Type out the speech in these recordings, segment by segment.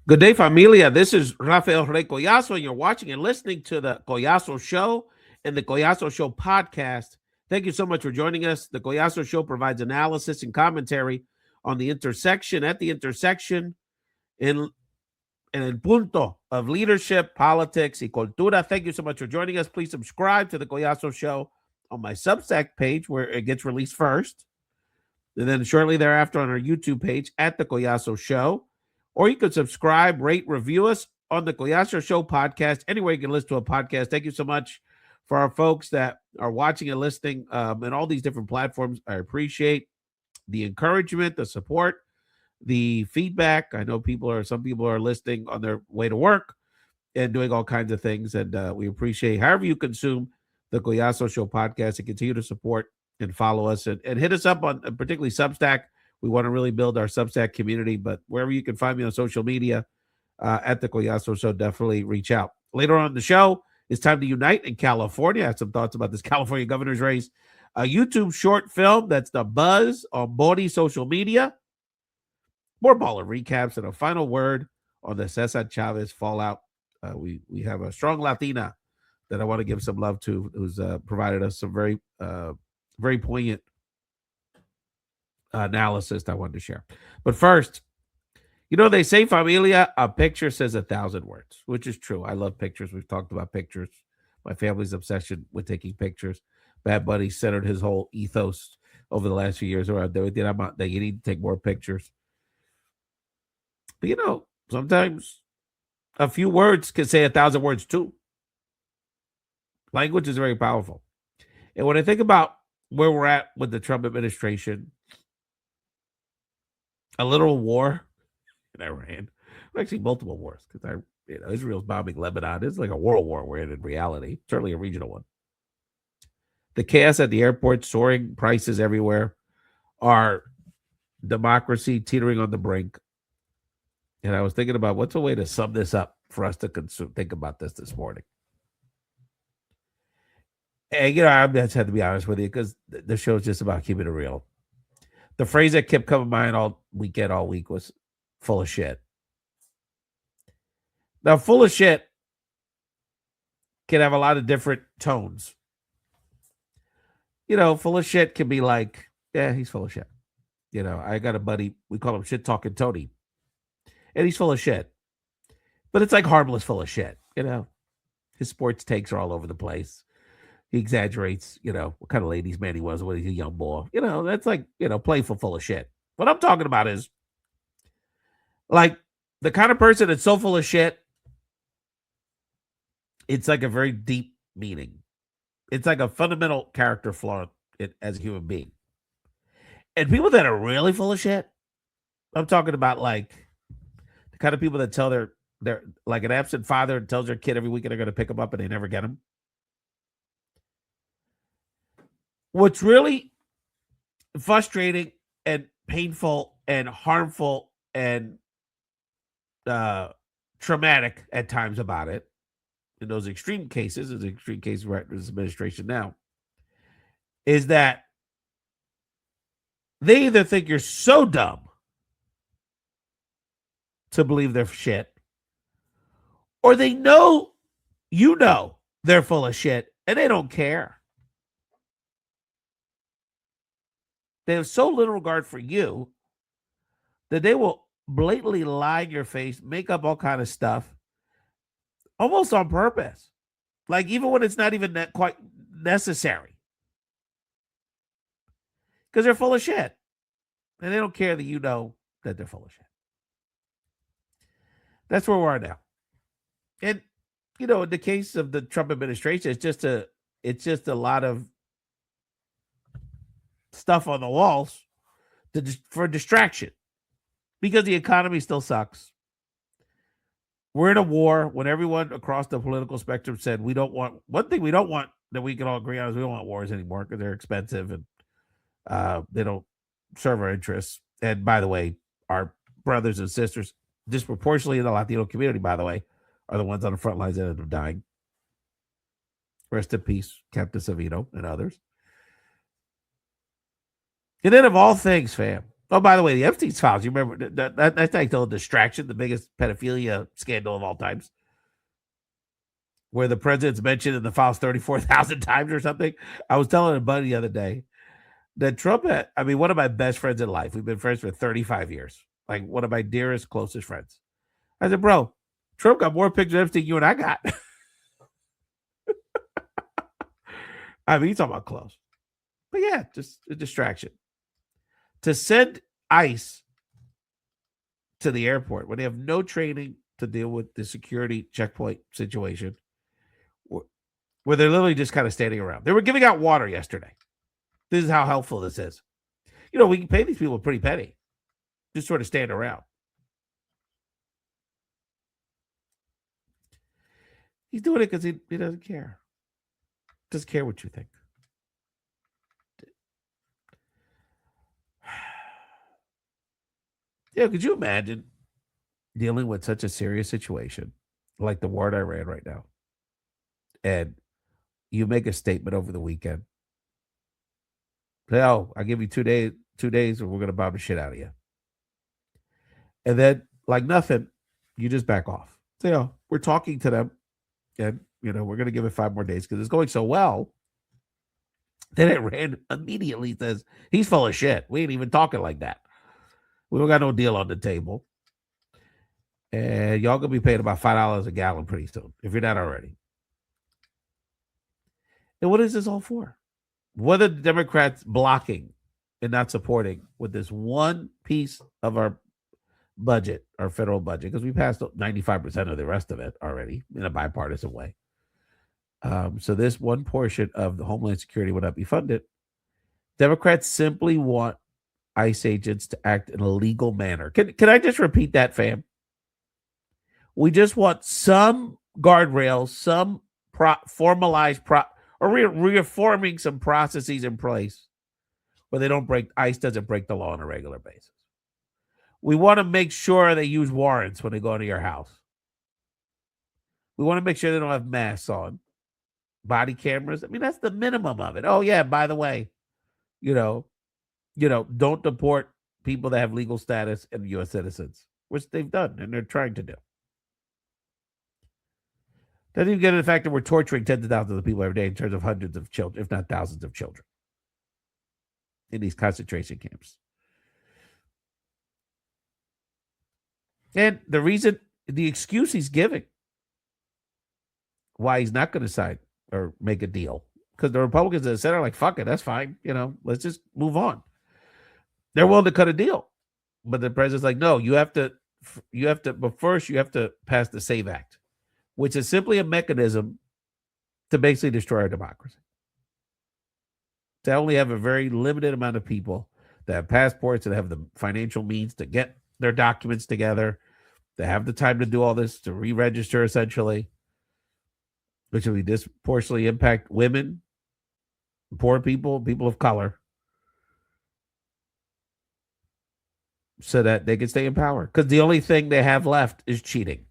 Good day, familia. This is Rafael Collazo, and you're watching and listening to the Collazo Show and the Collazo Show podcast. Thank you so much for joining us. The Collazo Show provides analysis and commentary on the intersection in el punto of leadership, politics, y cultura. Thank you so much for joining us. Please subscribe to the Collazo Show on my Substack page where it gets released first, and then shortly thereafter on our YouTube page at the Collazo Show. Or you could subscribe, rate, review us on the Collazo Show podcast. Anywhere you can listen to a podcast. Thank you so much for our folks that are watching and listening and all these different platforms. I appreciate the encouragement, the support, the feedback. I know some people are listening on their way to work and doing all kinds of things. And we appreciate however you consume the Collazo Show podcast and continue to support and follow us and hit us up on particularly Substack. We want to really build our Substack community, but wherever you can find me on social media at the Collazo Show, definitely reach out. Later on in the show, it's time to unite in California. I have some thoughts about this California governor's race. A YouTube short film that's the buzz on Bori social media. More baller recaps and a final word on the Cesar Chavez fallout. We have a strong Latina that I want to give some love to, who's provided us some very poignant analysis that I wanted to share. But first, they say, familia, a picture says 1,000 words, which is true. I love pictures. We've talked about pictures. My family's obsession with taking pictures. Bad Buddy centered his whole ethos over the last few years around that you need to take more pictures. But, sometimes a few words can say 1,000 words too. Language is very powerful. And when I think about where we're at with the Trump administration, a literal war in Iran, actually multiple wars, because Israel's bombing Lebanon. It's like a world war we're in reality, certainly a regional one. The chaos at the airport, soaring prices everywhere, our democracy teetering on the brink. And I was thinking about what's a way to sum this up for us to think about this morning. And, I just had to be honest with you because the show is just about keeping it real. The phrase that kept coming to mind all week was full of shit. Now, full of shit can have a lot of different tones. Full of shit can be like, yeah, he's full of shit. I got a buddy, we call him Shit Talking Tony. And he's full of shit. But it's like harmless full of shit, His sports takes are all over the place. He exaggerates, what kind of ladies man he was when he's a young boy. That's like, playful full of shit. What I'm talking about is like the kind of person that's so full of shit, it's like a very deep meaning. It's like a fundamental character flaw as a human being. And people that are really full of shit, I'm talking about like the kind of people that tell their like an absent father tells their kid every weekend they're going to pick them up and they never get them. What's really frustrating and painful and harmful and traumatic at times about it, in those extreme cases, in the extreme case right in this administration now, is that they either think you're so dumb to believe they're shit, or they know they're full of shit and they don't care. They have so little regard for you that they will blatantly lie in your face, make up all kind of stuff, almost on purpose. Like even when it's not even that quite necessary. Because they're full of shit. And they don't care that that they're full of shit. That's where we are now. And, in the case of the Trump administration, it's just a lot of stuff on the walls for distraction because the economy still sucks. We're in a war when everyone across the political spectrum said one thing we don't want that we can all agree on is we don't want wars anymore because they're expensive and they don't serve our interests. And by the way, our brothers and sisters, disproportionately in the Latino community, by the way, are the ones on the front lines that end up dying. Rest in peace, Captain Savino and others. And then of all things, fam, Oh, by the way, the Epstein's files. You remember that's like the whole distraction, the biggest pedophilia scandal of all times, where the president's mentioned in the files 34,000 times or something. I was telling a buddy the other day that Trump had, I mean, one of my best friends in life. We've been friends for 35 years. Like one of my dearest, closest friends. I said, bro, Trump got more pictures of Epstein than you and I got. I mean, he's talking about close. But yeah, just a distraction. To send ICE to the airport when they have no training to deal with the security checkpoint situation, where they're literally just kind of standing around. They were giving out water yesterday. This is how helpful this is. You know, we can pay these people a pretty penny. Just sort of stand around. He's doing it because he doesn't care. Doesn't care what you think. Yeah, could you imagine dealing with such a serious situation like the war in Iran right now? And you make a statement over the weekend. Say, oh, I'll give you 2 days, or we're going to bomb the shit out of you. And then, like nothing, you just back off. Say, oh, we're talking to them, and, we're going to give it 5 more days because it's going so well. Then Iran immediately says, he's full of shit. We ain't even talking like that. We don't got no deal on the table. And y'all going to be paying about $5 a gallon pretty soon, if you're not already. And what is this all for? What are the Democrats blocking and not supporting with this one piece of our budget, our federal budget? Because we passed 95% of the rest of it already in a bipartisan way. So this one portion of the Homeland Security would not be funded. Democrats simply want ICE agents to act in a legal manner. Can I just repeat that, fam? We just want some guardrails, some formalized or reforming some processes in place where ICE doesn't break the law on a regular basis. We want to make sure they use warrants when they go into your house. We want to make sure they don't have masks on, body cameras. I mean, that's the minimum of it. Oh yeah, by the way, don't deport people that have legal status and U.S. citizens, which they've done and they're trying to do. Doesn't even get to the fact that we're torturing tens of thousands of people every day in terms of hundreds of children, if not thousands of children in these concentration camps. And the excuse he's giving why he's not going to sign or make a deal, because the Republicans in the Senate are like, fuck it, that's fine. Let's just move on. They're willing to cut a deal. But the president's like, no, you have to, but first you have to pass the SAVE Act, which is simply a mechanism to basically destroy our democracy. To only have a very limited amount of people that have passports, that have the financial means to get their documents together, to have the time to do all this, to re-register essentially, which will disproportionately impact women, poor people, people of color, so that they can stay in power. Because the only thing they have left is cheating.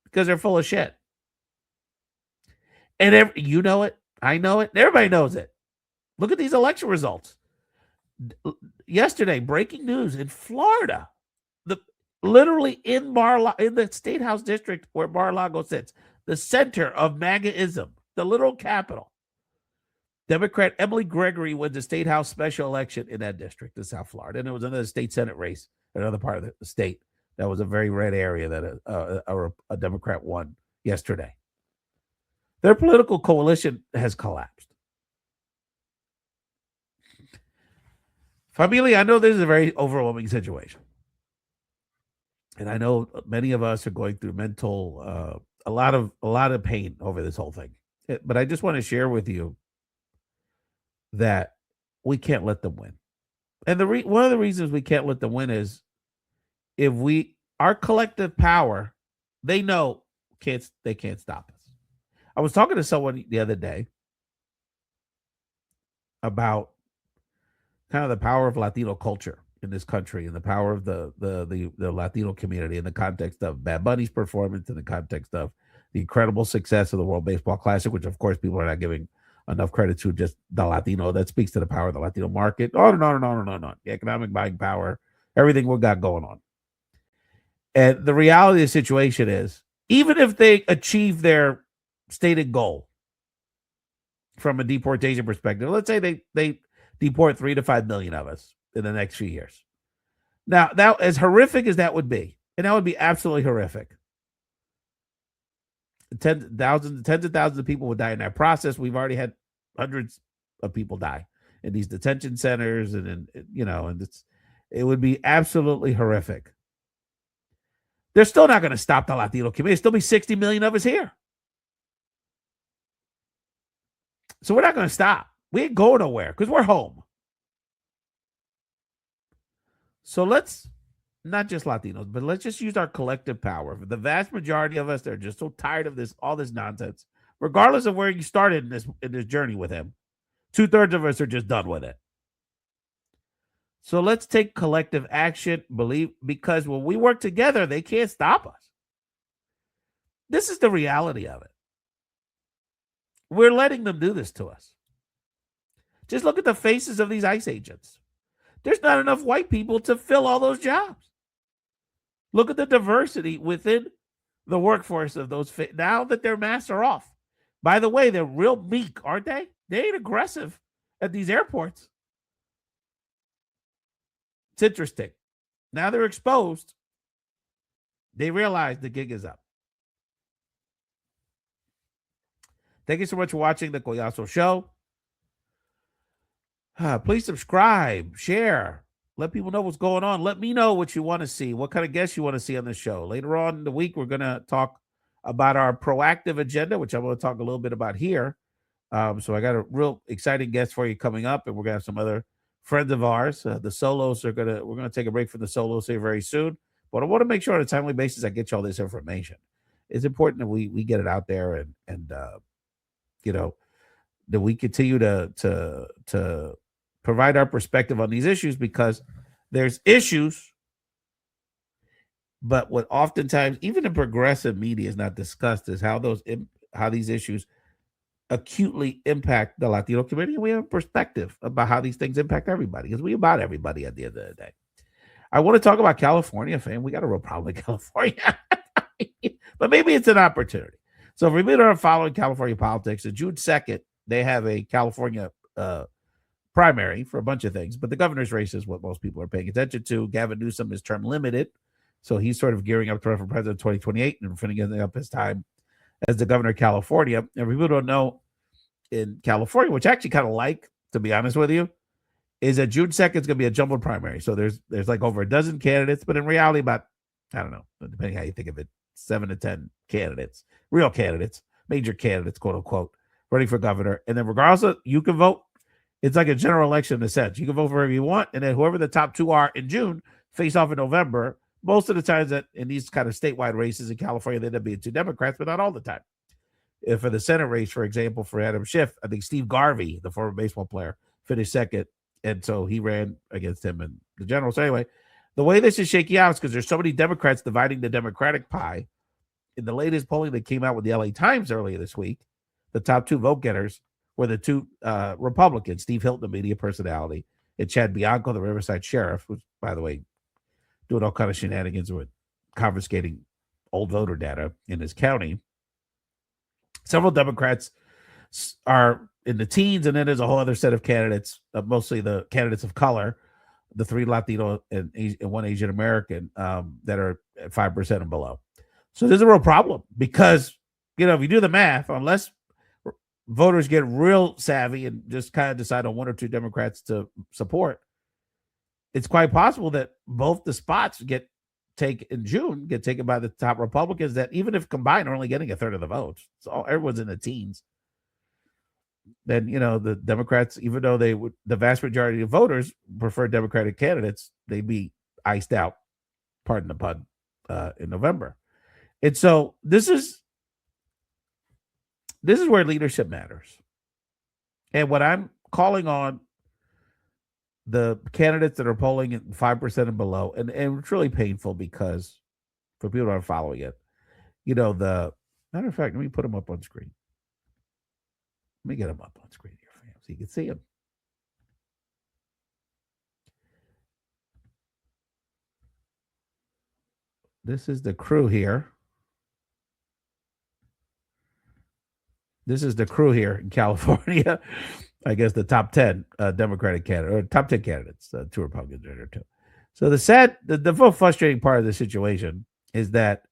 Because they're full of shit. And you know it. I know it. Everybody knows it. Look at these election results. Yesterday, breaking news in Florida. Literally in the State House district where Mar-a-Lago sits, the center of MAGA-ism, the literal capital. Democrat Emily Gregory wins the State House special election in that district in South Florida. And there was another state Senate race in another part of the state that was a very red area that a Democrat won yesterday. Their political coalition has collapsed. Familia, I know this is a very overwhelming situation. And I know many of us are going through mental, a lot of pain over this whole thing. But I just want to share with you that we can't let them win. And one of the reasons we can't let them win is our collective power, they know they can't stop us. I was talking to someone the other day about kind of the power of Latino culture in this country and the power of the Latino community in the context of Bad Bunny's performance, in the context of the incredible success of the World Baseball Classic, which of course people are not giving enough credit to just the Latino. That speaks to the power of the Latino market. Oh, no. The economic buying power, everything we got going on. And the reality of the situation is, even if they achieve their stated goal from a deportation perspective, let's say they deport 3 to 5 million of us in the next few years. Now, that, as horrific as that would be, and that would be absolutely horrific, tens of thousands of people would die in that process. We've already had hundreds of people die in these detention centers, and it would be absolutely horrific. They're still not going to stop the Latino community. There'll still be 60 million of us here. So we're not going to stop. We ain't going nowhere because we're home. So let's, not just Latinos, but let's just use our collective power. The vast majority of us, they're just so tired of all this nonsense. Regardless of where you started in this journey with him, 2/3 of us are just done with it. So let's take collective action, because when we work together, they can't stop us. This is the reality of it. We're letting them do this to us. Just look at the faces of these ICE agents. There's not enough white people to fill all those jobs. Look at the diversity within the workforce of those. Now that their masks are off. By the way, they're real meek, aren't they? They ain't aggressive at these airports. It's interesting. Now they're exposed. They realize the gig is up. Thank you so much for watching the Collazo Show. Please subscribe, share, let people know what's going on. Let me know what you want to see, what kind of guests you want to see on the show. Later on in the week, we're going to talk about our proactive agenda, which I'm going to talk a little bit about here. So I got a real exciting guest for you coming up, and we're going to have some other friends of ours. The solos we're going to take a break from the solos here very soon. But I want to make sure on a timely basis I get you all this information. It's important that we get it out there and that we continue to provide our perspective on these issues, because there's issues, but what oftentimes even the progressive media is not discussed is how these issues acutely impact the Latino community. And we have a perspective about how these things impact everybody, because we about everybody at the end of the day. I want to talk about California, fam. We got a real problem in California, but maybe it's an opportunity. So if we are following California politics, on June 2nd, they have a California primary for a bunch of things, but the governor's race is what most people are paying attention to. Gavin Newsom is term limited, so he's sort of gearing up to run for president in 2028 and finishing up his time as the governor of California. And people don't know, in California, which I actually kind of like, to be honest with you, is that June 2nd is going to be a jumbled primary. So there's like over a dozen candidates, but in reality, about, I don't know, depending how you think of it, 7 to 10 candidates, real candidates, major candidates, quote unquote, running for governor. And then regardless of, you can vote. It's like a general election in a sense. You can vote for whoever you want, and then whoever the top two are in June face off in November. Most of the times that in these kind of statewide races in California, they end up being two Democrats, but not all the time. If for the Senate race, for example, for Adam Schiff, I think Steve Garvey, the former baseball player, finished second, and so he ran against him in the general. So anyway, the way this is shaking out is because there's so many Democrats dividing the Democratic pie. In the latest polling that came out with the LA Times earlier this week, the top two vote getters were the two Republicans, Steve Hilton, the media personality, and Chad Bianco, the Riverside sheriff, who's, by the way, doing all kind of shenanigans with confiscating old voter data in his county. Several Democrats are in the teens, and then there's a whole other set of candidates, mostly the candidates of color, the 3 Latino and 1 Asian American, that are at 5% and below. So there's a real problem, because, if you do the math, unless voters get real savvy and just kind of decide on 1 or 2 Democrats to support, it's quite possible that both the spots get taken by the top Republicans, that even if combined are only getting a third of the votes. So everyone's in the teens. Then, the Democrats, even though the vast majority of voters prefer Democratic candidates, they'd be iced out, pardon the pun, in November. And so this is where leadership matters. And what I'm calling on the candidates that are polling at 5% and below, and it's really painful, because for people that are following it, the matter of fact, let me put them up on screen. Let me get them up on screen here, fam, so you can see them. This is the crew here. This is the crew here in California. I guess the top 10 Democratic candidate or top 10 candidates, 2 Republicans or 2. So the real frustrating part of the situation is that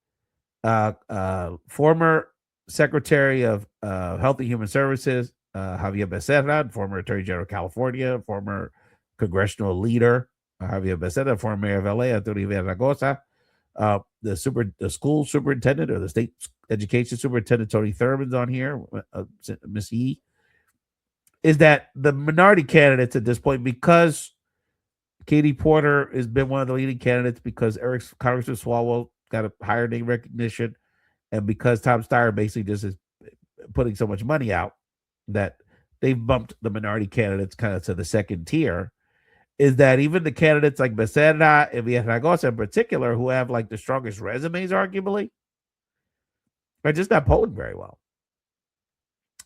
former Secretary of Health and Human Services, Javier Becerra, former Attorney General of California, former congressional leader, Javier Becerra, former mayor of LA, Antonio Villaraigosa, the school superintendent or the state education superintendent, Tony Thurman's on here, Miss E, is that the minority candidates at this point, because Katie Porter has been one of the leading candidates, because Congressman Swalwell got a higher name recognition, and because Tom Steyer basically just is putting so much money out that they've bumped the minority candidates kind of to the second tier, is that even the candidates like Becerra and Villaraigosa in particular, who have like the strongest resumes, arguably, are just not polling very well.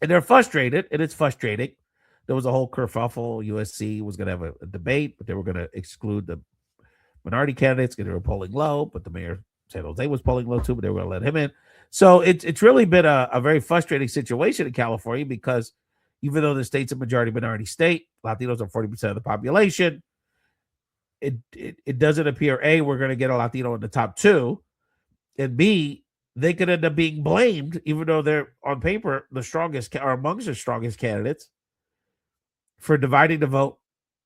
And they're frustrated, and it's frustrating. There was a whole kerfuffle. USC was going to have a debate, but they were going to exclude the minority candidates because they were polling low, but the mayor San Jose was polling low too, but they were going to let him in. So it's really been a very frustrating situation in California, because even though the state's a majority minority state, Latinos are 40% of the population. It doesn't appear, A, we're going to get a Latino in the top 2, and B, they could end up being blamed, even though they're on paper the strongest or amongst the strongest candidates, for dividing the vote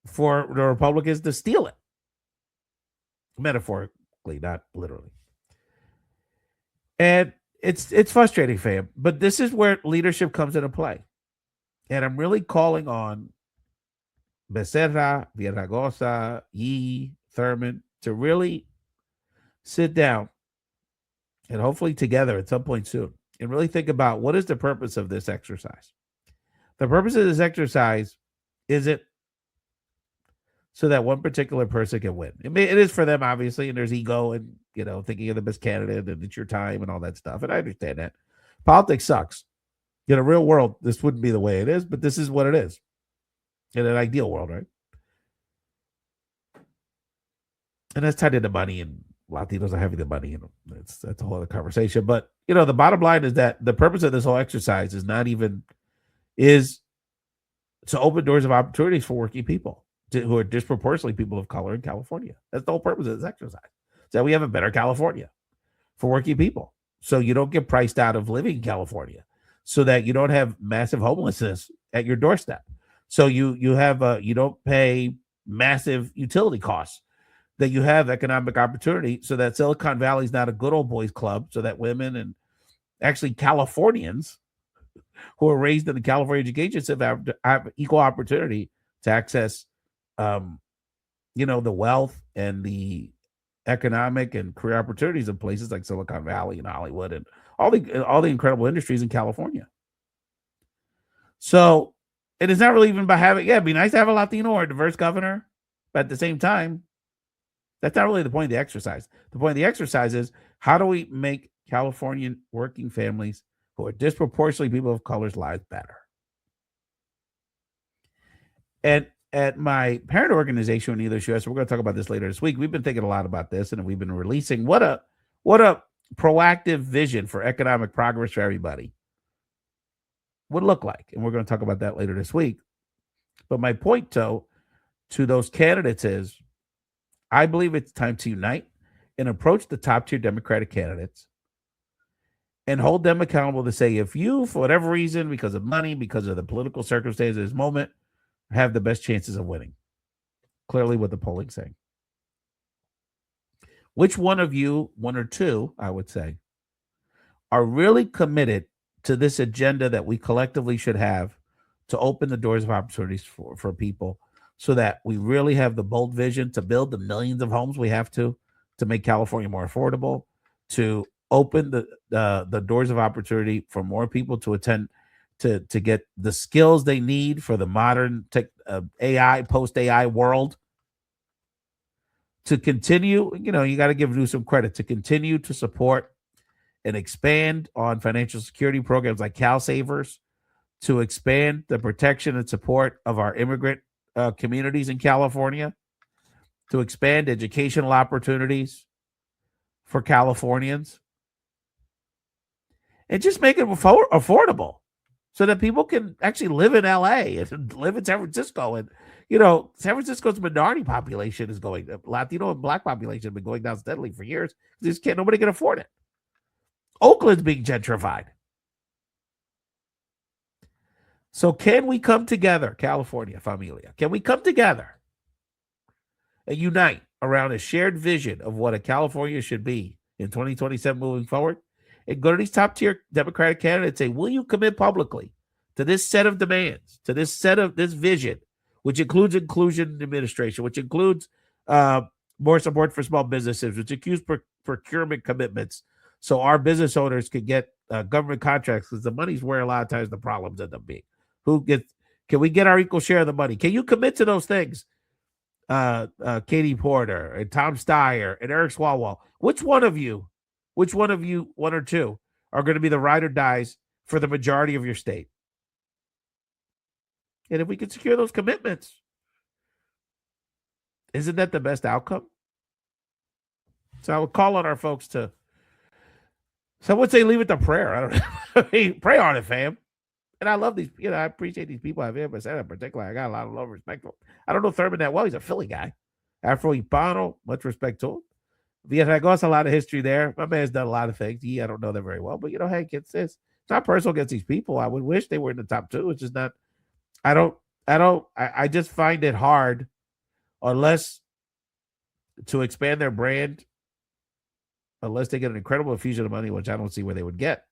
for the Republicans to steal it. Metaphorically, not literally. And it's frustrating, fam. But this is where leadership comes into play. And I'm really calling on Becerra, Villaraigosa, Yee, Thurman to really sit down and hopefully together at some point soon and really think about what is the purpose of this exercise. The purpose of this exercise isn't so that one particular person can win. It is for them, obviously, and there's ego and, thinking of the best candidate and it's your time and all that stuff. And I understand that. Politics sucks. In a real world, this wouldn't be the way it is, but this is what it is. In an ideal world, right? And that's tied into money, and Latinos are having the money. That's a whole other conversation. But, the bottom line is that the purpose of this whole exercise is to open doors of opportunities for working people who are disproportionately people of color in California. That's the whole purpose of this exercise. So we have a better California for working people. So you don't get priced out of living in California, so that you don't have massive homelessness at your doorstep. So you don't pay massive utility costs, that you have economic opportunity, so that Silicon Valley is not a good old boys club, so that women and actually Californians who are raised in the California education system have equal opportunity to access, the wealth and the economic and career opportunities in places like Silicon Valley and Hollywood and all the incredible industries in California. So it is not really even about having, it'd be nice to have a Latino or a diverse governor, but at the same time, that's not really the point of the exercise. The point of the exercise is, how do we make Californian working families who are disproportionately people of color's lives better? And at my parent organization, in English US, we're going to talk about this later this week. We've been thinking a lot about this, and we've been releasing what a proactive vision for economic progress for everybody would look like. And we're going to talk about that later this week. But my point, though, to those candidates is, I believe it's time to unite and approach the top tier Democratic candidates and hold them accountable to say, if you, for whatever reason, because of money, because of the political circumstances of this moment, have the best chances of winning. Clearly what the polling's saying. Which one of you, one or two, I would say, are really committed to this agenda that we collectively should have to open the doors of opportunities for people, so that we really have the bold vision to build the millions of homes we have to make California more affordable, to open the doors of opportunity for more people to attend, to get the skills they need for the modern AI, post-AI world, to continue, you got to give Newsom credit, to continue to support and expand on financial security programs like Cal Savers, to expand the protection and support of our immigrant communities in California, to expand educational opportunities for Californians, and just make it affordable so that people can actually live in LA and live in San Francisco. And, San Francisco's minority population is going, Latino and Black population have been going down steadily for years. Nobody can afford it. Oakland's being gentrified. So can we come together, California, familia? Can we come together and unite around a shared vision of what a California should be in 2027 moving forward? And go to these top-tier Democratic candidates and say, will you commit publicly to this set of demands, to this vision, which includes inclusion in administration, which includes more support for small businesses, which includes procurement commitments, so our business owners can get government contracts, because the money's where a lot of times the problems end up being. Can we get our equal share of the money? Can you commit to those things? Katie Porter and Tom Steyer and Eric Swalwell. Which one of you, one or two, are going to be the ride or dies for the majority of your state? And if we can secure those commitments, isn't that the best outcome? So I would call on our folks to, some would say leave it to prayer. I don't know. I mean, pray on it, fam. And I love these, I appreciate these people I've here, but in particular, I got a lot of love and respect for him. I don't know Thurman that well. He's a Philly guy. Afro Hispano, much respect to him. Villarregosa, a lot of history there. My man's done a lot of things. I don't know them very well, but hey, it's not personal against these people. I would wish they were in the top two. It's just not, I just find it hard, unless to expand their brand, unless they get an incredible infusion of money, which I don't see where they would get.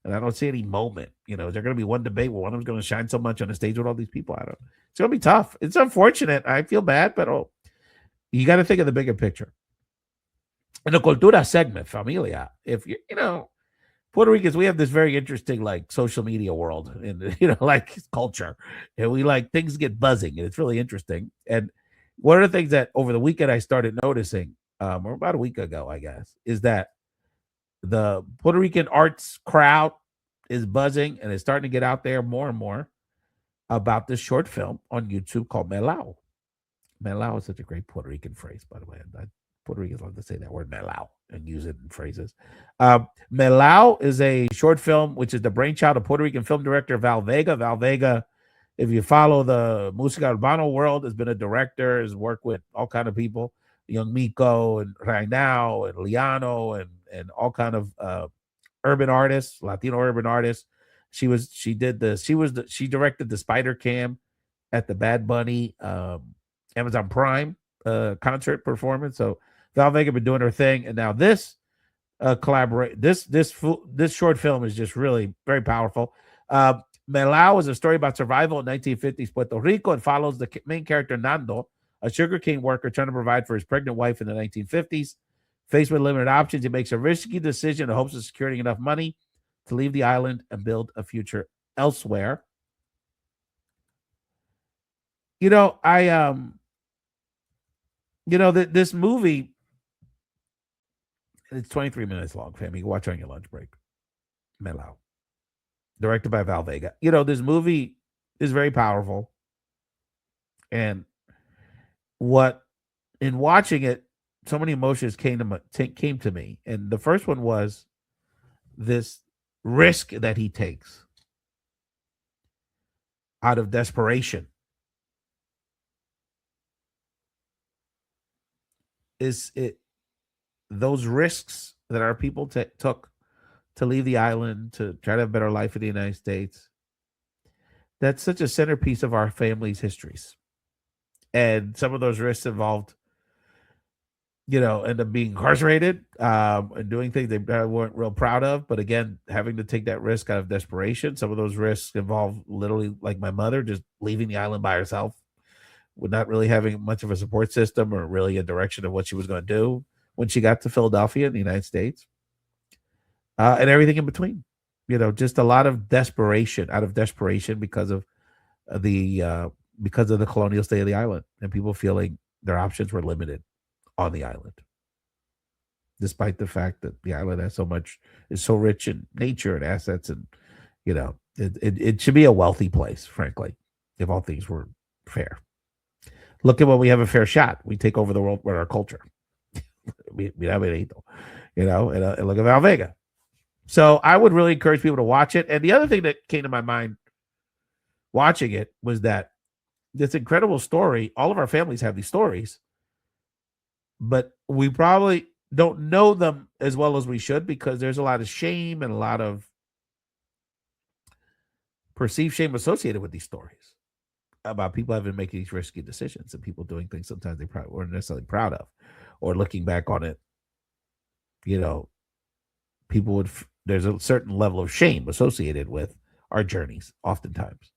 And I don't see any moment. Is there going to be one debate where one of them's going to shine so much on the stage with all these people? It's going to be tough. It's unfortunate. I feel bad, but you got to think of the bigger picture. In the cultura segment, familia, if Puerto Ricans, we have this very interesting social media world and culture, and things get buzzing, and it's really interesting. And one of the things that over the weekend I started noticing, or about a week ago, I guess, is that the Puerto Rican arts crowd is buzzing and is starting to get out there more and more about this short film on YouTube called Melao. Melao is such a great Puerto Rican phrase, by the way. Puerto Ricans love to say that word Melao and use it in phrases. Melao is a short film, which is the brainchild of Puerto Rican film director Val Vega. Val Vega, if you follow the Música Urbana world, has been a director, has worked with all kind of people, Young Miko and Rainao and Liano and all kind of urban artists, Latino urban artists. She directed the Spider Cam at the Bad Bunny Amazon Prime concert performance. So Val Vega been doing her thing, and now this this short film is just really very powerful. Melao is a story about survival in 1950s Puerto Rico and follows the main character Nando, a sugarcane worker trying to provide for his pregnant wife in the 1950s. Faced with limited options, he makes a risky decision in hopes of securing enough money to leave the island and build a future elsewhere. This movie, it's 23 minutes long, fam. You can watch on your lunch break. Melao, directed by Val Vega. This movie is very powerful. And in watching it, so many emotions came to me. And the first one was this risk that he takes out of desperation. Is it those risks that our people took to leave the island, to try to have a better life in the United States? That's such a centerpiece of our family's histories. And some of those risks involved, end up being incarcerated and doing things they weren't real proud of. But again, having to take that risk out of desperation. Some of those risks involve literally, like my mother, just leaving the island by herself, with not really having much of a support system or really a direction of what she was going to do when she got to Philadelphia in the United States, and everything in between. Just a lot of desperation, because of the colonial state of the island, and people feeling their options were limited on the island, despite the fact that the island is so rich in nature and assets and It should be a wealthy place, frankly, if all things were fair. Look at when we have a fair shot. We take over the world with our culture. We have it, and look at Val Vega. So I would really encourage people to watch it. And the other thing that came to my mind watching it was that this incredible story, all of our families have these stories, but we probably don't know them as well as we should because there's a lot of shame and a lot of perceived shame associated with these stories about people having making these risky decisions and people doing things sometimes they probably weren't necessarily proud of, or looking back on it, people would. There's a certain level of shame associated with our journeys, oftentimes.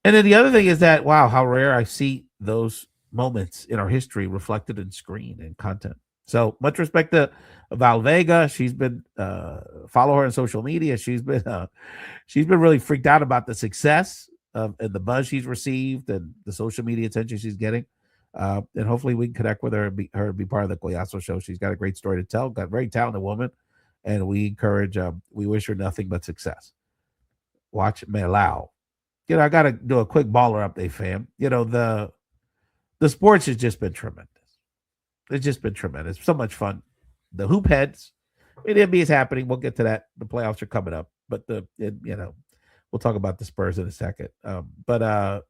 And then the other thing is that, wow, how rare I see those moments in our history reflected in screen and content. So much respect to Val Vega. She's been follow her on social media. She's been really freaked out about the success and the buzz she's received and the social media attention she's getting. And hopefully we can connect with her and be part of the Collazo show. She's got a great story to tell. Got a very talented woman, and we encourage. We wish her nothing but success. Watch Melao. I got to do a quick baller update, fam. The sports has just been tremendous. It's just been tremendous. So much fun. The hoop heads. The NBA is happening. We'll get to that. The playoffs are coming up. But we'll talk about the Spurs in a second. But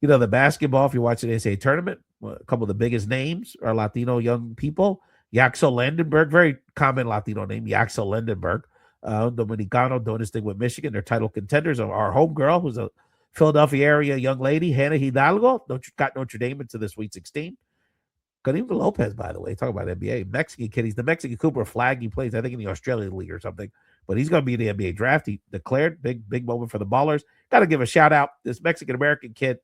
the basketball, if you're watching the NCAA tournament, a couple of the biggest names are Latino young people. Yaxel Landenberg, very common Latino name, Yaxel Landenberg. Dominicano doing this thing with Michigan. They're title contenders. Our homegirl, who's a Philadelphia area young lady, Hannah Hidalgo, got Notre Dame into the Sweet 16. Kareem Lopez, by the way, talk about NBA. Mexican kid. He's the Mexican Cooper Flag. He plays, I think, in the Australian League or something. But he's going to be in the NBA draft. He declared. Big moment for the Ballers. Got to give a shout out. This Mexican-American kid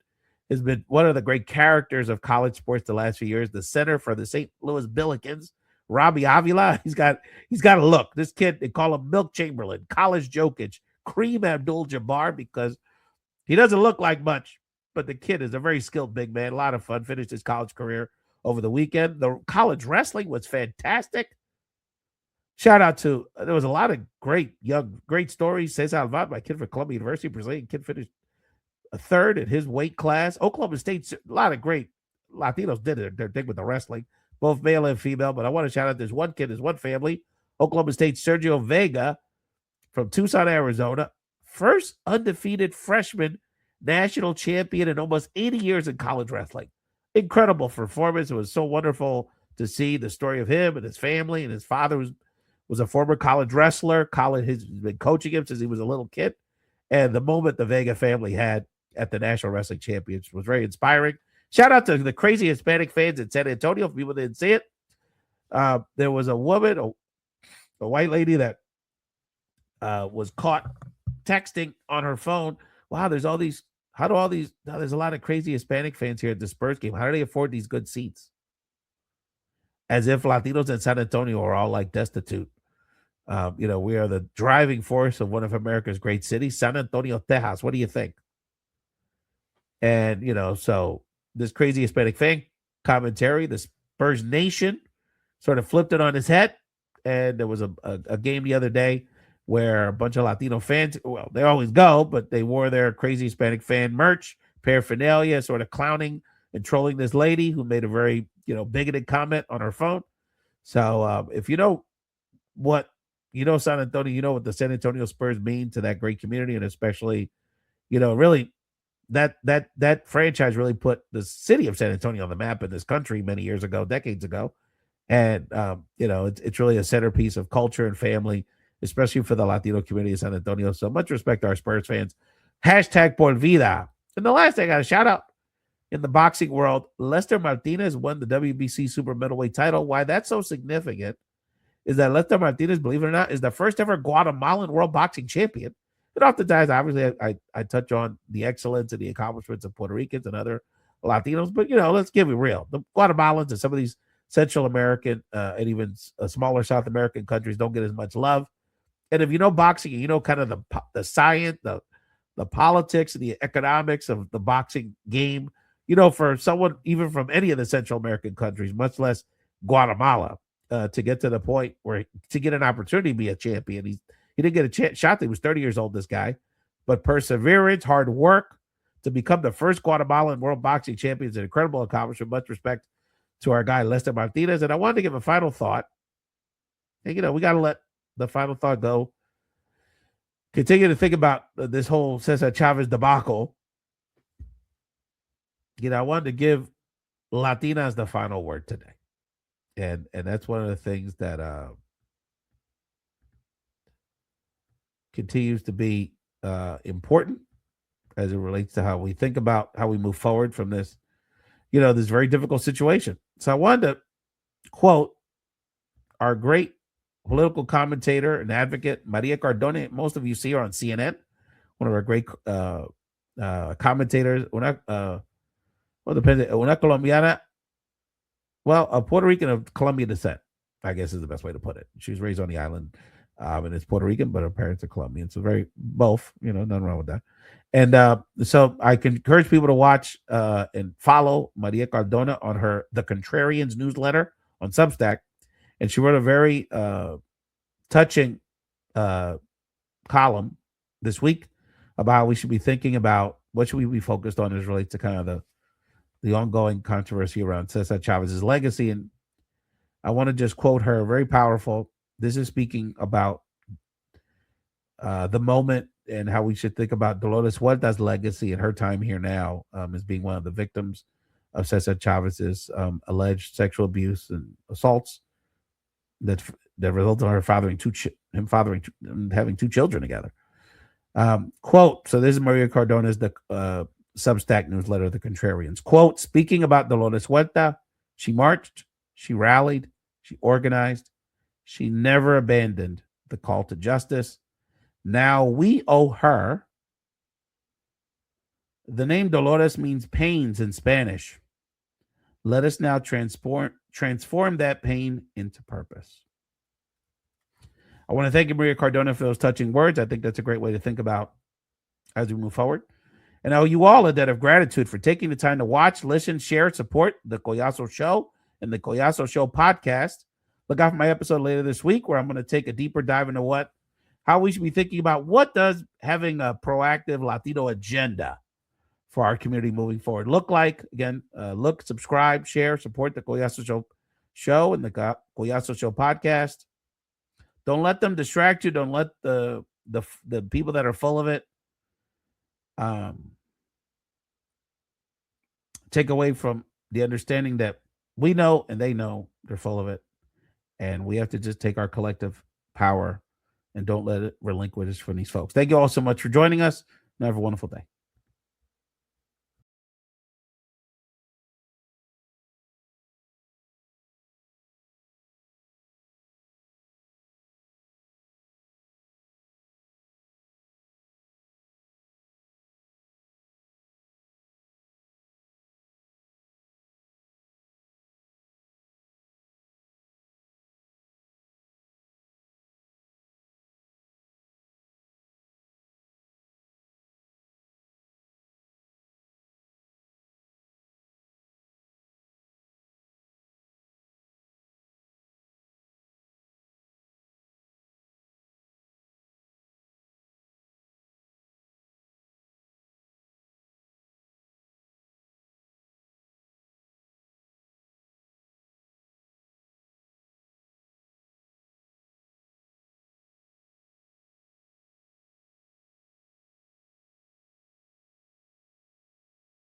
has been one of the great characters of college sports the last few years. The center for the St. Louis Billikens, Robbie Avila. He's got a look. This kid, they call him Milk Chamberlain, College Jokic, Kareem Abdul-Jabbar, because he doesn't look like much, but the kid is a very skilled big man. A lot of fun. Finished his college career over the weekend. The college wrestling was fantastic. Shout out to, there was a lot of great stories. Cesar Alvad, my kid for Columbia University, Brazilian kid, finished a third in his weight class. Oklahoma State, a lot of great Latinos did their thing with the wrestling, both male and female. But I want to shout out, there's one kid, there's one family, Oklahoma State, Sergio Vega from Tucson, Arizona. First undefeated freshman national champion in almost 80 years in college wrestling. Incredible performance. It was so wonderful to see the story of him and his family. And his father was a former college wrestler. He's been coaching him since he was a little kid. And the moment the Vega family had at the National Wrestling Championships was very inspiring. Shout out to the crazy Hispanic fans in San Antonio. If people didn't see it, there was a woman, a white lady that was caught texting on her phone. Wow, there's a lot of crazy Hispanic fans here at the Spurs game. How do they afford these good seats? As if Latinos in San Antonio are all like destitute. We are the driving force of one of America's great cities, San Antonio, Texas. What do you think? And, so this crazy Hispanic fan commentary, the Spurs Nation sort of flipped it on his head. And there was a game the other day where a bunch of Latino fans, well, they always go, but they wore their crazy Hispanic fan merch, paraphernalia, sort of clowning and trolling this lady who made a very, bigoted comment on her phone. So if you know what, San Antonio, you know what the San Antonio Spurs mean to that great community, and especially, really that franchise really put the city of San Antonio on the map in this country many years ago, decades ago. And, it's really a centerpiece of culture and family, especially for the Latino community of San Antonio. So much respect to our Spurs fans. Hashtag por vida. And the last thing, I got a shout out in the boxing world. Lester Martinez won the WBC super middleweight title. Why that's so significant is that Lester Martinez, believe it or not, is the first ever Guatemalan world boxing champion. And oftentimes, obviously, I touch on the excellence and the accomplishments of Puerto Ricans and other Latinos. But, let's give it real. The Guatemalans and some of these Central American and even smaller South American countries don't get as much love. And if you know boxing, you know kind of the science, the politics, and the economics of the boxing game, for someone even from any of the Central American countries, much less Guatemala, to get to the point where to get an opportunity to be a champion. He didn't get a shot. He was 30 years old, this guy. but perseverance, hard work to become the first Guatemalan world boxing champion is an incredible accomplishment. Much respect to our guy, Lester Martinez. And I wanted to give a final thought. And, we got to let the final thought go. Continue to think about this whole Cesar Chavez debacle. I wanted to give Latinas the final word today. And that's one of the things that continues to be important as it relates to how we think about how we move forward from this, this very difficult situation. So I wanted to quote our great political commentator and advocate, Maria Cardona. Most of you see her on CNN, one of our great commentators. Una Colombiana, a Puerto Rican of Colombian descent, I guess is the best way to put it. She was raised on the island and is Puerto Rican, but her parents are Colombian. So both, nothing wrong with that. And so I can encourage people to watch and follow Maria Cardona on The Contrarians newsletter on Substack. And she wrote a very touching column this week about how we should be thinking about what should we be focused on as relates to kind of the ongoing controversy around Cesar Chavez's legacy. And I want to just quote her, very powerful. This is speaking about the moment and how we should think about Dolores Huerta's legacy and her time here now as being one of the victims of Cesar Chavez's alleged sexual abuse and assaults that resulted in him having two children together. Quote, so this is Maria Cardona's the Substack newsletter, The Contrarians. Quote, speaking about Dolores Huerta, she marched, she rallied, she organized, she never abandoned the call to justice. Now we owe her. The name Dolores means pains in Spanish. Let us now transform that pain into purpose. I want to thank you, Maria Cardona, for those touching words. I think that's a great way to think about as we move forward. And I owe you all a debt of gratitude for taking the time to watch, listen, share, support the Collazo Show and the Collazo Show podcast. Look out for my episode later this week where I'm going to take a deeper dive into how we should be thinking about what does having a proactive Latino agenda for our community moving forward look like. Again, look, subscribe, share, support the Collazo Show and the Collazo Show podcast. Don't let them distract you. Don't let the people that are full of it take away from the understanding that we know and they know they're full of it. And we have to just take our collective power and don't let it relinquish us from these folks. Thank you all so much for joining us and have a wonderful day.